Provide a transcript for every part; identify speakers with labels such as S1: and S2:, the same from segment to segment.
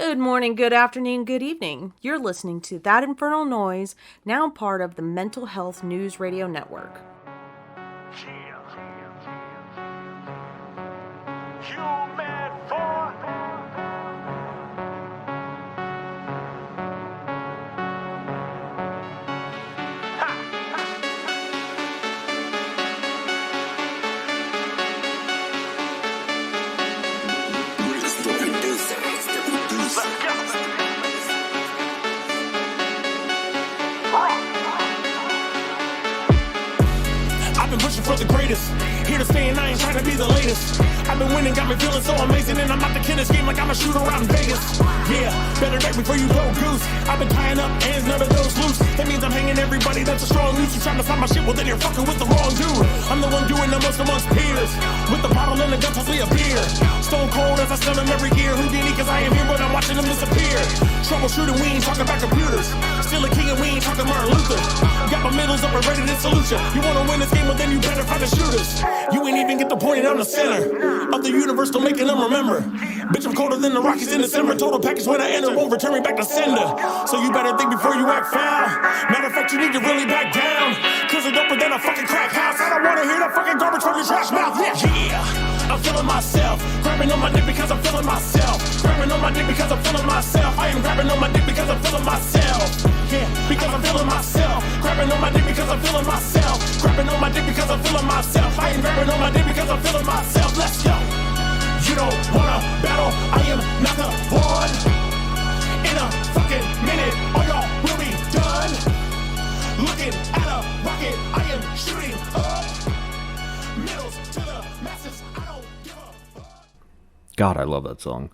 S1: Good morning, good afternoon, good evening. You're listening to That Infernal Noise, now part of the Mental Health News Radio Network.
S2: For the greatest, here to stay and I ain't trying to be the latest. I've been winning, got me feeling so amazing, and I'm out the Kenneth game like I'm a shooter out in Vegas. Yeah, better back before you go goose. I've been tying up ends, none of those loose. That means I'm hanging everybody that's a strong loose. You trying to find my shit, well then you're fucking with the wrong dude. I'm the one doing the most amongst peers, with the bottle and the gun, possibly a beer. Stone cold as I stun them every year. Houdini, cause I am here, but I'm watching them disappear. Troubleshooting, we ain't talking about computers. Still a king and we ain't talking Martin Luther. Got my middles up and ready to salute ya. You wanna win this game, well then you better find the shooters. You ain't even get the point, and I'm the center of the universe, still making them remember. Bitch, I'm colder than the Rockies in December. Total package when I enter, won't return me back to sender. So you better think before you act foul. Matter of fact, you need to really back down, cause it's doper than a fucking crack house. I don't wanna hear that fucking garbage from your trash mouth. Yeah, I'm feeling myself. Grabbing on my dick because I'm feeling myself. Grabbing on my dick because I'm feeling myself. I am grabbing on my dick because I'm feeling myself. Yeah, because I'm feeling myself. Grabbing on my dick because I'm feeling myself. Grabbing on my dick because I'm feeling myself. I ain't grabbing on my dick because I'm feeling myself. Let's go. You don't wanna battle, I am not the one. In a fucking minute, all y'all will be done. Looking at a rocket, I am shooting up. Middles to the masses, I don't give a fuck.
S3: God, I love that song.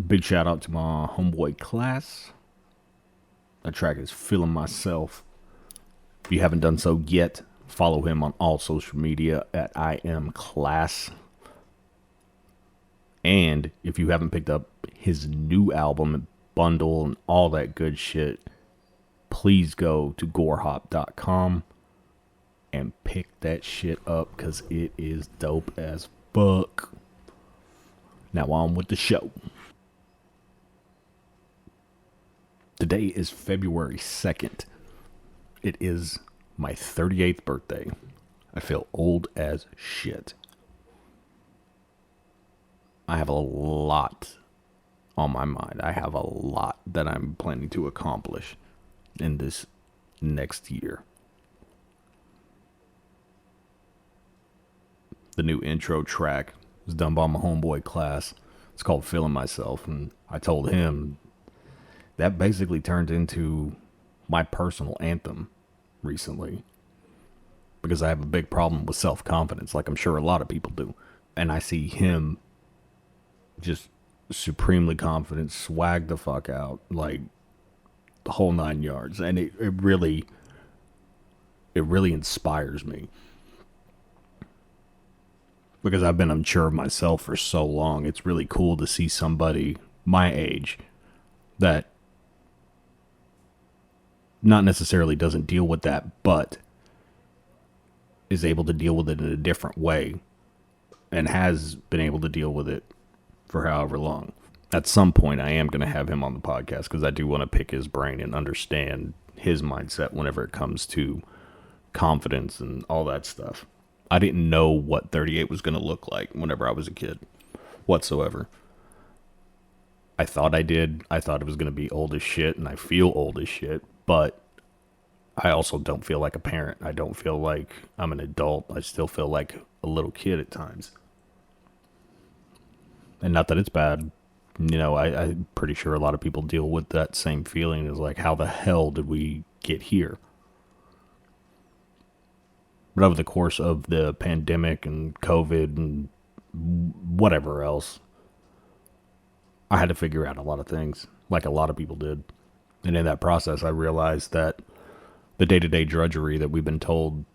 S3: Big shout out to my homeboy Claas. That track is Feeling Myself. If you haven't done so yet, follow him on all social media at I am Claas. And if you haven't picked up his new album, bundle, and all that good shit, please go to gorehop.com and pick that shit up, because it is dope as fuck. Now on with the show. Today is February 2nd. It is my 38th birthday. I feel old as shit. I have a lot on my mind. I have a lot that I'm planning to accomplish in this next year. The new intro track was done by my homeboy Claas. It's called Feeling Myself, and I told him that basically turned into my personal anthem recently, because I have a big problem with self-confidence, like I'm sure a lot of people do. And I see him just supremely confident, swag the fuck out, like the whole 9 yards. And it really inspires me, because I've been unsure of myself for so long. It's really cool to see somebody my age that not necessarily doesn't deal with that, but is able to deal with it in a different way, and has been able to deal with it for however long. At some point, I am going to have him on the podcast, because I do want to pick his brain and understand his mindset whenever it comes to confidence and all that stuff. I didn't know what 38 was going to look like whenever I was a kid, whatsoever. I thought I did. I thought it was going to be old as shit, and I feel old as shit, but I also don't feel like a parent. I don't feel like I'm an adult. I still feel like a little kid at times. And not that it's bad. You know, I'm pretty sure a lot of people deal with that same feeling. Is like, how the hell did we get here? But over the course of the pandemic and COVID and whatever else, I had to figure out a lot of things, like a lot of people did. And in that process, I realized that the day-to-day drudgery that we've been told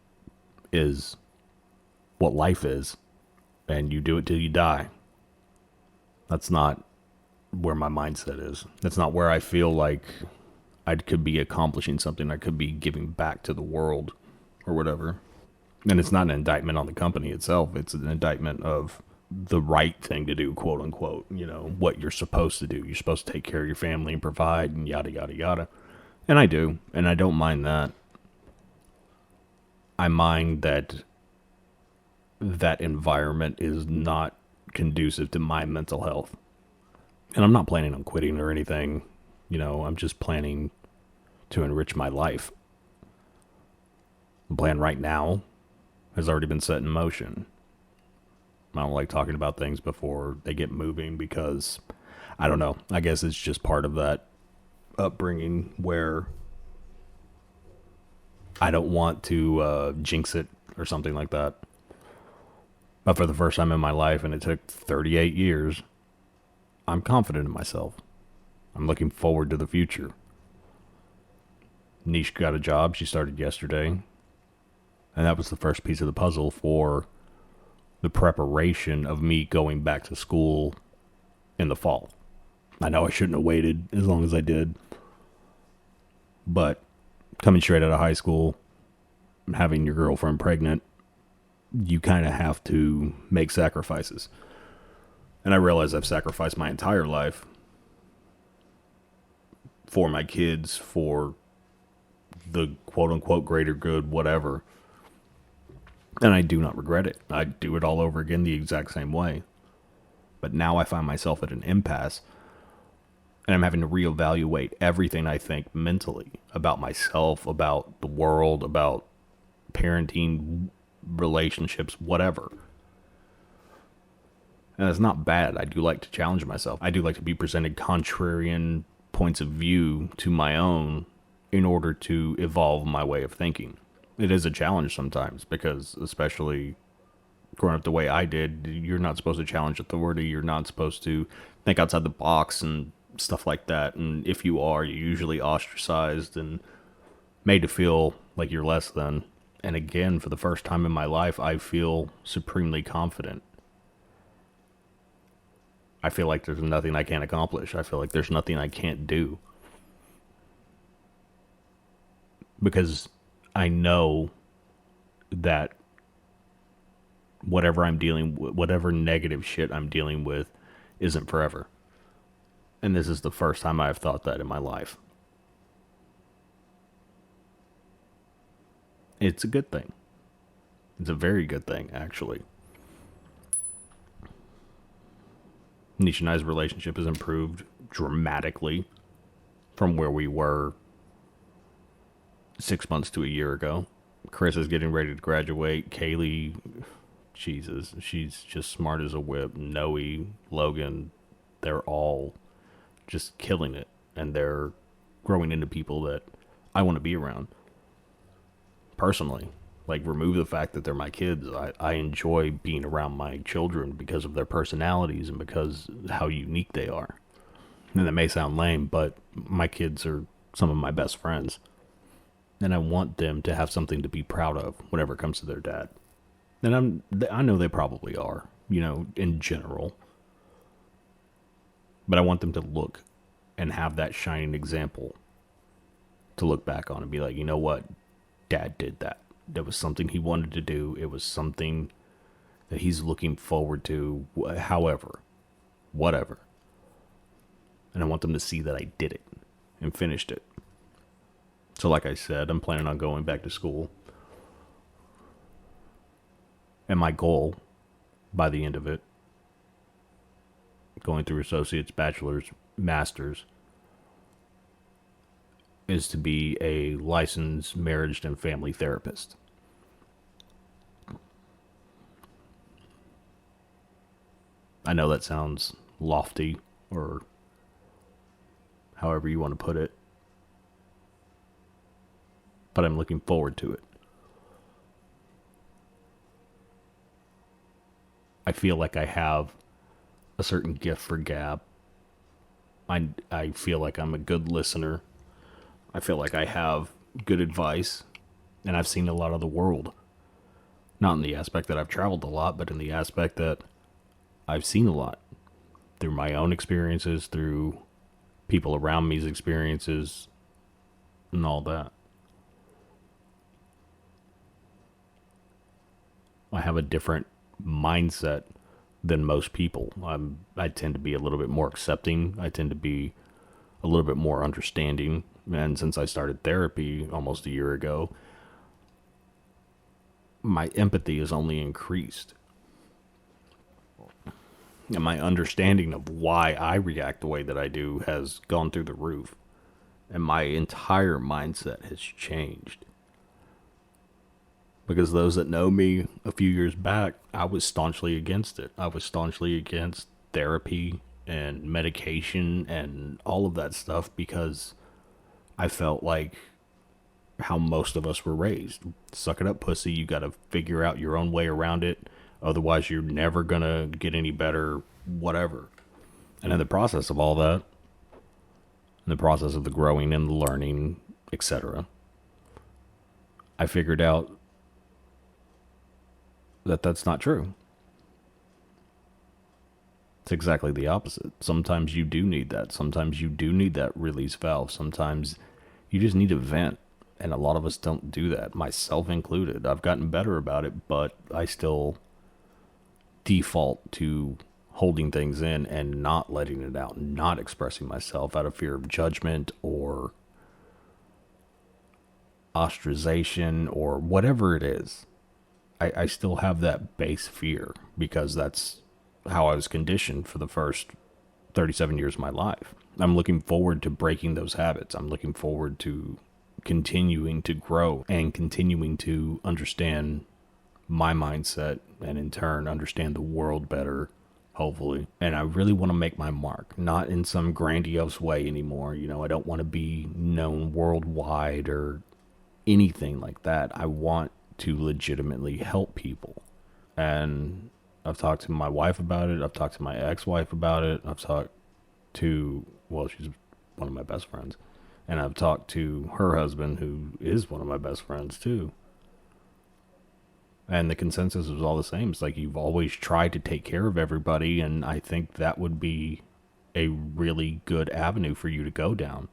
S3: is what life is, and you do it till you die. That's not where my mindset is. That's not where I feel like I could be accomplishing something. I could be giving back to the world or whatever. And it's not an indictment on the company itself. It's an indictment of the right thing to do, quote unquote, what you're supposed to do. You're supposed to take care of your family and provide and yada, yada, yada. And I do. And I don't mind that. I mind that environment is not conducive to my mental health. And I'm not planning on quitting or anything. I'm just planning to enrich my life. The plan right now has already been set in motion. I don't like talking about things before they get moving because, I don't know, I guess it's just part of that upbringing where I don't want to jinx it or something like that. But for the first time in my life, and it took 38 years, I'm confident in myself. I'm looking forward to the future. Niche got a job. She started yesterday. And that was the first piece of the puzzle for the preparation of me going back to school in the fall. I know I shouldn't have waited as long as I did. But coming straight out of high school, having your girlfriend pregnant, you kind of have to make sacrifices. And I realize I've sacrificed my entire life for my kids, for the quote-unquote greater good, whatever. And I do not regret it. I'd do it all over again the exact same way. But now I find myself at an impasse, and I'm having to reevaluate everything I think mentally about myself, about the world, about parenting, relationships, whatever. And it's not bad. I do like to challenge myself. I do like to be presented contrarian points of view to my own in order to evolve my way of thinking. It is a challenge sometimes because, especially growing up the way I did, you're not supposed to challenge authority. You're not supposed to think outside the box and stuff like that. And if you are, you're usually ostracized and made to feel like you're less than. And again, for the first time in my life, I feel supremely confident. I feel like there's nothing I can't accomplish. I feel like there's nothing I can't do. Because I know that whatever I'm dealing with, whatever negative shit I'm dealing with, isn't forever. And this is the first time I've thought that in my life. It's a good thing. It's a very good thing, actually. Nisha and I's relationship has improved dramatically from where we were 6 months to a year ago. Chris is getting ready to graduate. Kaylee, Jesus, she's just smart as a whip. Noe, Logan, they're all just killing it. And they're growing into people that I want to be around. Personally. Like, remove the fact that they're my kids. I enjoy being around my children because of their personalities and because how unique they are. And that may sound lame, but my kids are some of my best friends. And I want them to have something to be proud of whenever it comes to their dad. And I know they probably are, in general. But I want them to look and have that shining example to look back on and be like, you know what? Dad did that. That was something he wanted to do. It was something that he's looking forward to, however, whatever. And I want them to see that I did it and finished it. So like I said, I'm planning on going back to school. And my goal, by the end of it, going through associates, bachelor's, master's, is to be a licensed marriage and family therapist. I know that sounds lofty, or however you want to put it, but I'm looking forward to it. I feel like I have a certain gift for gab. I feel like I'm a good listener. I feel like I have good advice, and I've seen a lot of the world. Not in the aspect that I've traveled a lot, but in the aspect that I've seen a lot. Through my own experiences, through people around me's experiences, and all that. I have a different mindset than most people. I tend to be a little bit more accepting. I tend to be a little bit more understanding. And since I started therapy almost a year ago, my empathy has only increased. And my understanding of why I react the way that I do has gone through the roof. And my entire mindset has changed. Because those that know me a few years back, I was staunchly against it. I was staunchly against therapy and medication and all of that stuff because I felt like how most of us were raised. Suck it up, pussy. You got to figure out your own way around it. Otherwise, you're never going to get any better, whatever. And in the process of all that, in the process of the growing and the learning, etc., I figured out that that's not true. It's exactly the opposite. Sometimes you do need that. Sometimes you do need that release valve. Sometimes you just need to vent. And a lot of us don't do that, myself included. I've gotten better about it, but I still default to holding things in and not letting it out, not expressing myself out of fear of judgment or ostracization or whatever it is. I still have that base fear because that's how I was conditioned for the first 37 years of my life. I'm looking forward to breaking those habits. I'm looking forward to continuing to grow and continuing to understand my mindset and in turn understand the world better, hopefully. And I really want to make my mark, not in some grandiose way anymore. You know, I don't want to be known worldwide or anything like that. I want to legitimately help people. And I've talked to my wife about it. I've talked to my ex-wife about it. I've talked to, well, she's one of my best friends. And I've talked to her husband, who is one of my best friends too. And the consensus was all the same. It's like you've always tried to take care of everybody, and I think that would be a really good avenue for you to go down.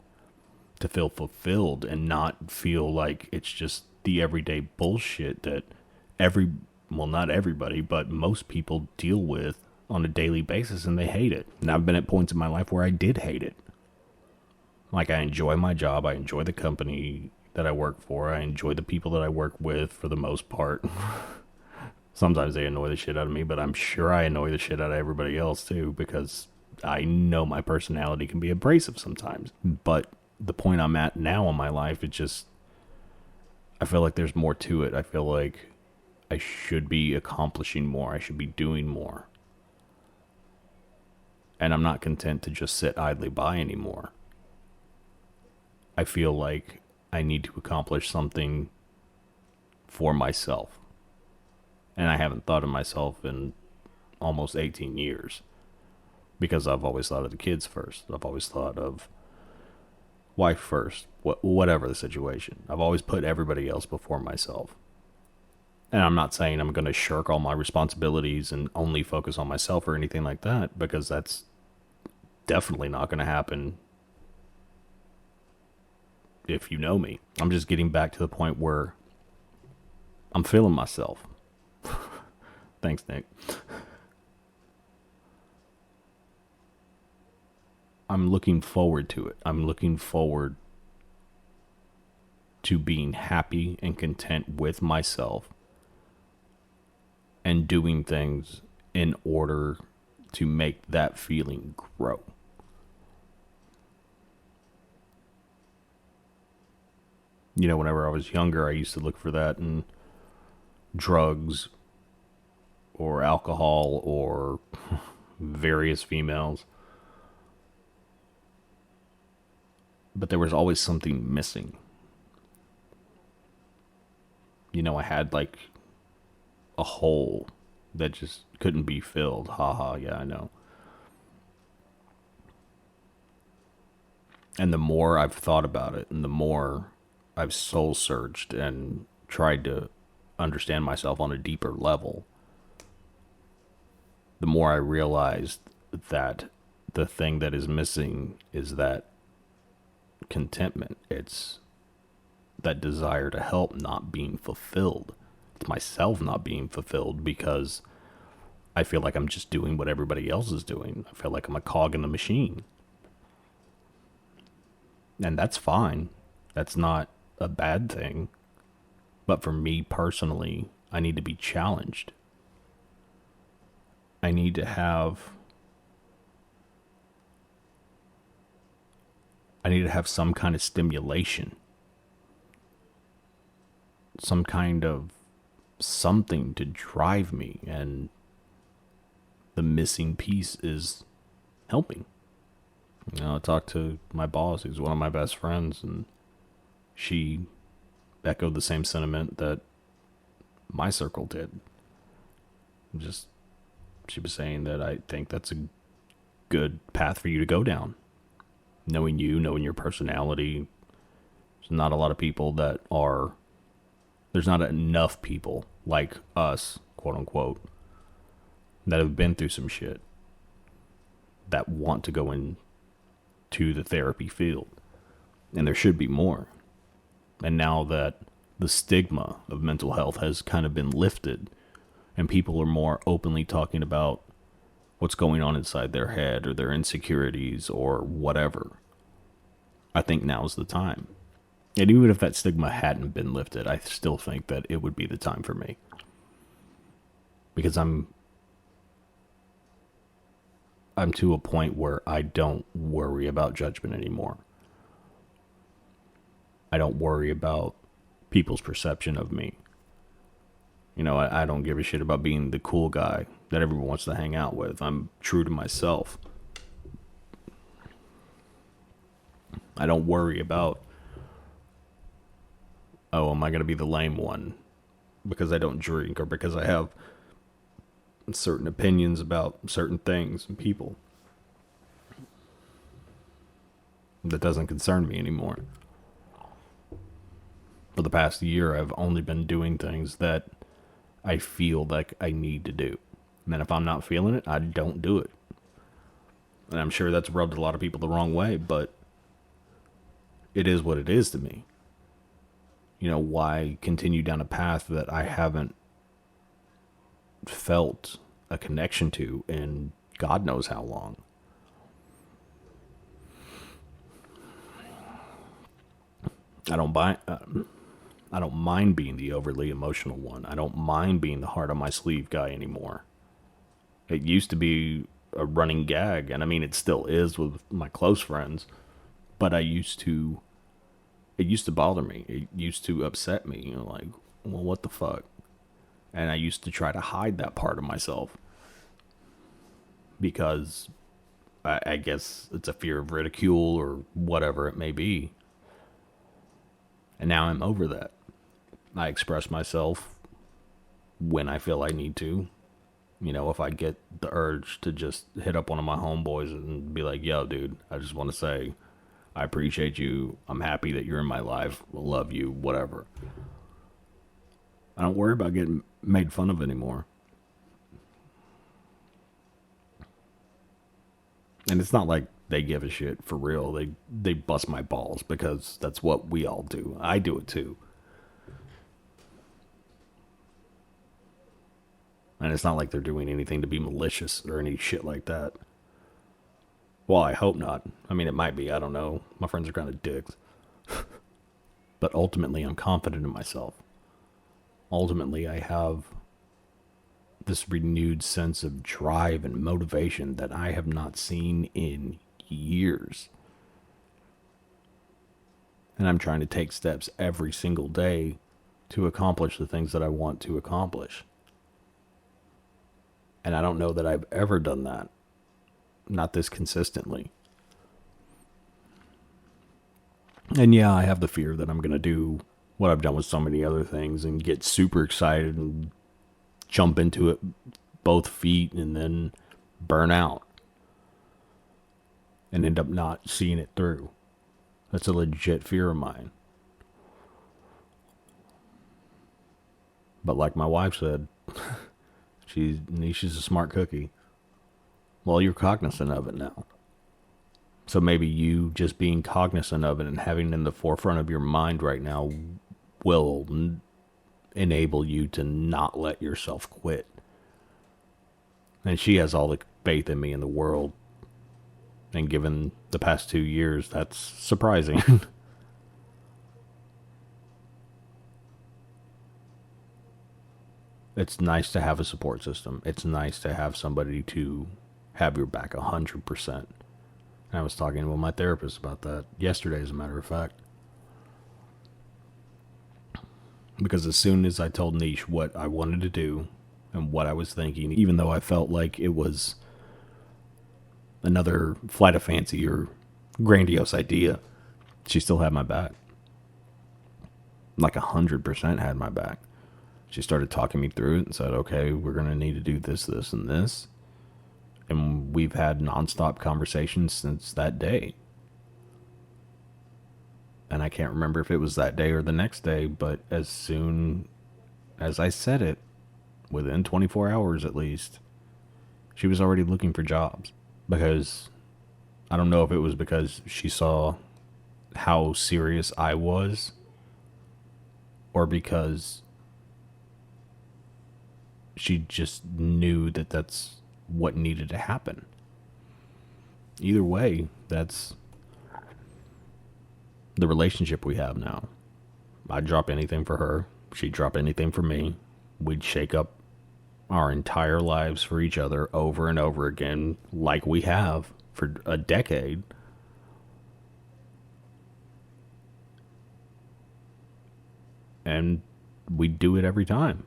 S3: To feel fulfilled and not feel like it's just the everyday bullshit that not everybody, but most people deal with on a daily basis, and they hate it. And I've been at points in my life where I did hate it. Like, I enjoy my job. I enjoy the company that I work for. I enjoy the people that I work with for the most part. Sometimes they annoy the shit out of me, but I'm sure I annoy the shit out of everybody else too, because I know my personality can be abrasive sometimes. But the point I'm at now in my life, I feel like there's more to it. I feel like I should be accomplishing more. I should be doing more. And I'm not content to just sit idly by anymore. I feel like I need to accomplish something for myself. And I haven't thought of myself in almost 18 years. Because I've always thought of the kids first. I've always thought of wife first, whatever the situation. I've always put everybody else before myself. And I'm not saying I'm going to shirk all my responsibilities and only focus on myself or anything like that, because that's definitely not going to happen if you know me. I'm just getting back to the point where I'm feeling myself. Thanks, Nick. I'm looking forward to it. I'm looking forward to being happy and content with myself and doing things in order to make that feeling grow. You know, whenever I was younger, I used to look for that in drugs or alcohol or various females. But there was always something missing. You know, I had like a hole that just couldn't be filled. Haha, yeah, I know. And the more I've thought about it, and the more I've soul searched and tried to understand myself on a deeper level, the more I realized that the thing that is missing is that contentment. It's that desire to help not being fulfilled. It's myself not being fulfilled because I feel like I'm just doing what everybody else is doing. I feel like I'm a cog in the machine. And that's fine. That's not a bad thing. But for me personally, I need to be challenged. I need to have some kind of stimulation. Some kind of something to drive me, and the missing piece is helping. I talked to my boss, who's one of my best friends, and she echoed the same sentiment that my circle did. She was saying that I think that's a good path for you to go down. Knowing you, knowing your personality, there's not a lot of people there's not enough people like us, quote unquote, that have been through some shit that want to go into the therapy field. And there should be more. And now that the stigma of mental health has kind of been lifted and people are more openly talking about what's going on inside their head or their insecurities or whatever, I think now's the time. And even if that stigma hadn't been lifted, I still think that it would be the time for me. Because I'm to a point where I don't worry about judgment anymore. I don't worry about people's perception of me. I don't give a shit about being the cool guy that everyone wants to hang out with. I'm true to myself. I don't worry about, am I going to be the lame one because I don't drink or because I have certain opinions about certain things and people. That doesn't concern me anymore. For the past year, I've only been doing things that I feel like I need to do. And if I'm not feeling it, I don't do it. And I'm sure that's rubbed a lot of people the wrong way, but it is what it is to me. Why continue down a path that I haven't felt a connection to in God knows how long? I don't mind being the overly emotional one. I don't mind being the heart on my sleeve guy anymore. It used to be a running gag, and I mean it still is with my close friends, but it used to bother me. It used to upset me, like, well, what the fuck? And I used to try to hide that part of myself because I guess it's a fear of ridicule or whatever it may be. And now I'm over that. I express myself when I feel I need to. If I get the urge to just hit up one of my homeboys and be like, yo, dude, I just want to say I appreciate you. I'm happy that you're in my life. I love you, whatever. I don't worry about getting made fun of anymore. And it's not like they give a shit for real. They bust my balls because that's what we all do. I do it too. And it's not like they're doing anything to be malicious or any shit like that. Well, I hope not. I mean, it might be. I don't know. My friends are kind of dicks. But ultimately, I'm confident in myself. Ultimately, I have this renewed sense of drive and motivation that I have not seen in years. And I'm trying to take steps every single day to accomplish the things that I want to accomplish. And I don't know that I've ever done that. Not this consistently. And yeah, I have the fear that I'm going to do what I've done with so many other things and get super excited and jump into it both feet and then burn out and end up not seeing it through. That's a legit fear of mine. But like my wife said, Nisha's a smart cookie. Well, you're cognizant of it now. So maybe you just being cognizant of it and having it in the forefront of your mind right now will enable you to not let yourself quit. And she has all the faith in me in the world. And given the past 2 years, that's surprising. It's nice to have a support system. It's nice to have somebody to have your back 100%. And I was talking with my therapist about that yesterday, as a matter of fact. Because as soon as I told Niche what I wanted to do and what I was thinking, even though I felt like it was another flight of fancy or grandiose idea, she still had my back. Like 100% had my back. She started talking me through it and said, okay, we're going to need to do this, this, and this. And we've had nonstop conversations since that day. And I can't remember if it was that day or the next day, but as soon as I said it, within 24 hours at least, she was already looking for jobs. Because I don't know if it was because she saw how serious I was, or because she just knew that that's what needed to happen. Either way, that's the relationship we have now. I'd drop anything for her. She'd drop anything for me. We'd shake up our entire lives for each other over and over again, like we have for a decade. And we do it every time.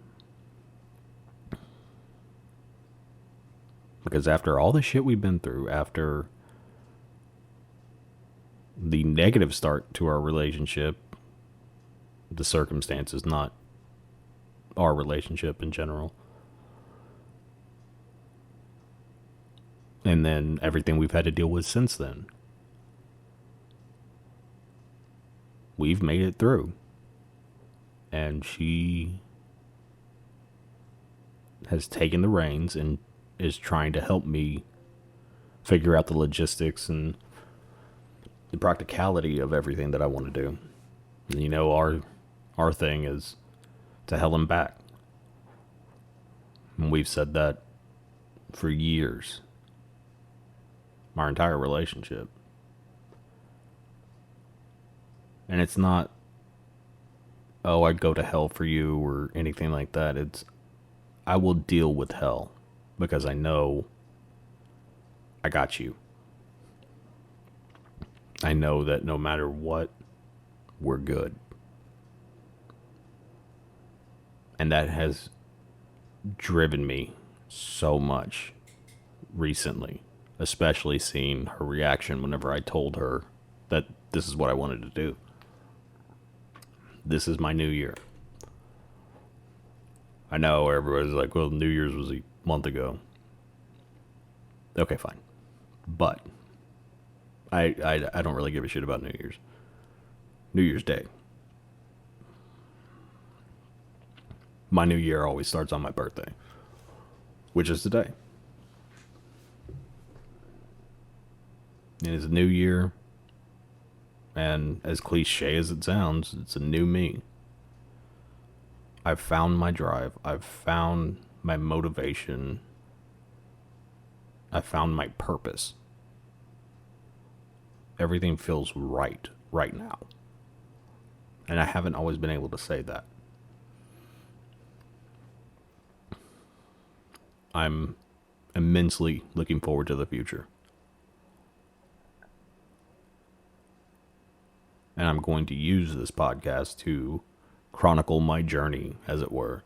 S3: Because after all the shit we've been through, after the negative start to our relationship, the circumstances, not our relationship in general, and then everything we've had to deal with since then, we've made it through. And she has taken the reins and is trying to help me figure out the logistics and the practicality of everything that I want to do. And you know, our thing is to hell and back. And we've said that for years. Our entire relationship. And it's not, oh, I'd go to hell for you or anything like that. It's, I will deal with hell because I know I got you. I know that no matter what, we're good. And that has driven me so much recently, especially seeing her reaction whenever I told her that this is what I wanted to do. This is my new year. I know everybody's like, well, New Year's was a month ago. Okay, fine. But I don't really give a shit about New Year's. New Year's Day. My new year always starts on my birthday, which is today. It is a new year, and as cliche as it sounds, it's a new me. I've found my drive. I've found my motivation. I found my purpose. Everything feels right now. And I haven't always been able to say that. I'm immensely looking forward to the future. And I'm going to use this podcast to chronicle my journey, as it were.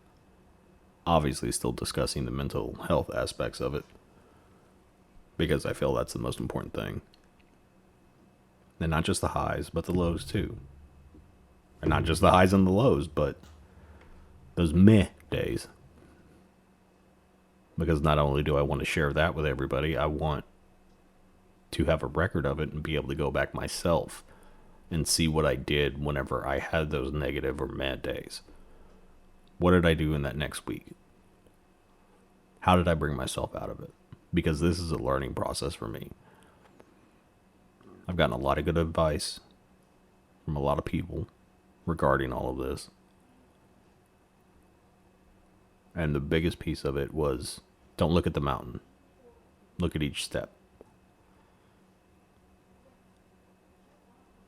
S3: Obviously still discussing the mental health aspects of it, because I feel that's the most important thing. And not just the highs, but the lows too. And not just the highs and the lows, but those meh days. Because not only do I want to share that with everybody, I want to have a record of it and be able to go back myself and see what I did whenever I had those negative or mad days. What did I do in that next week? How did I bring myself out of it? Because this is a learning process for me. I've gotten a lot of good advice from a lot of people regarding all of this. And the biggest piece of it was Don't look at the mountain. Look at each step.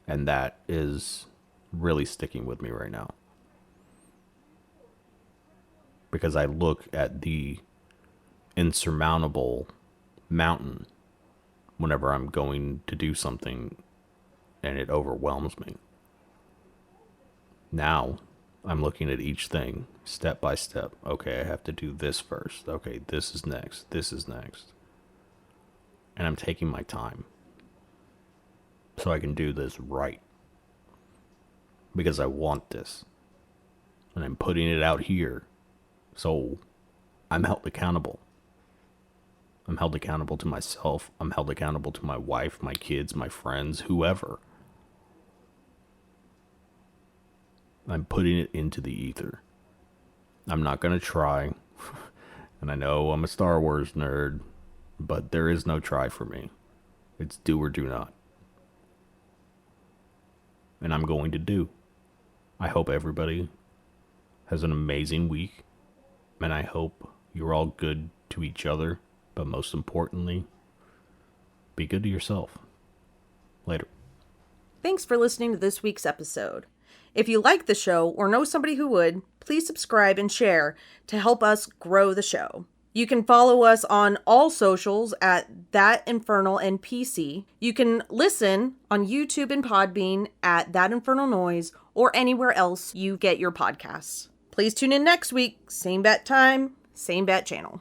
S3: And that is really sticking with me right now. Because I look at the insurmountable mountain whenever I'm going to do something and it overwhelms me. Now, I'm looking at each thing step by step. Okay, I have to do this first. Okay, this is next. This is next. And I'm taking my time so I can do this right. Because I want this. And I'm putting it out here. So I'm held accountable. I'm held accountable to myself. I'm held accountable to my wife, my kids, my friends, whoever. I'm putting it into the ether. I'm not going to try. And I know I'm a Star Wars nerd, but there is no try for me. It's do or do not. And I'm going to do. I hope everybody has an amazing week. And I hope you're all good to each other. But most importantly, be good to yourself. Later.
S1: Thanks for listening to this week's episode. If you like the show or know somebody who would, please subscribe and share to help us grow the show. You can follow us on all socials at That Infernal NPC. You can listen on YouTube and Podbean at That Infernal Noise or anywhere else you get your podcasts. Please tune in next week. Same bat time, same bat channel.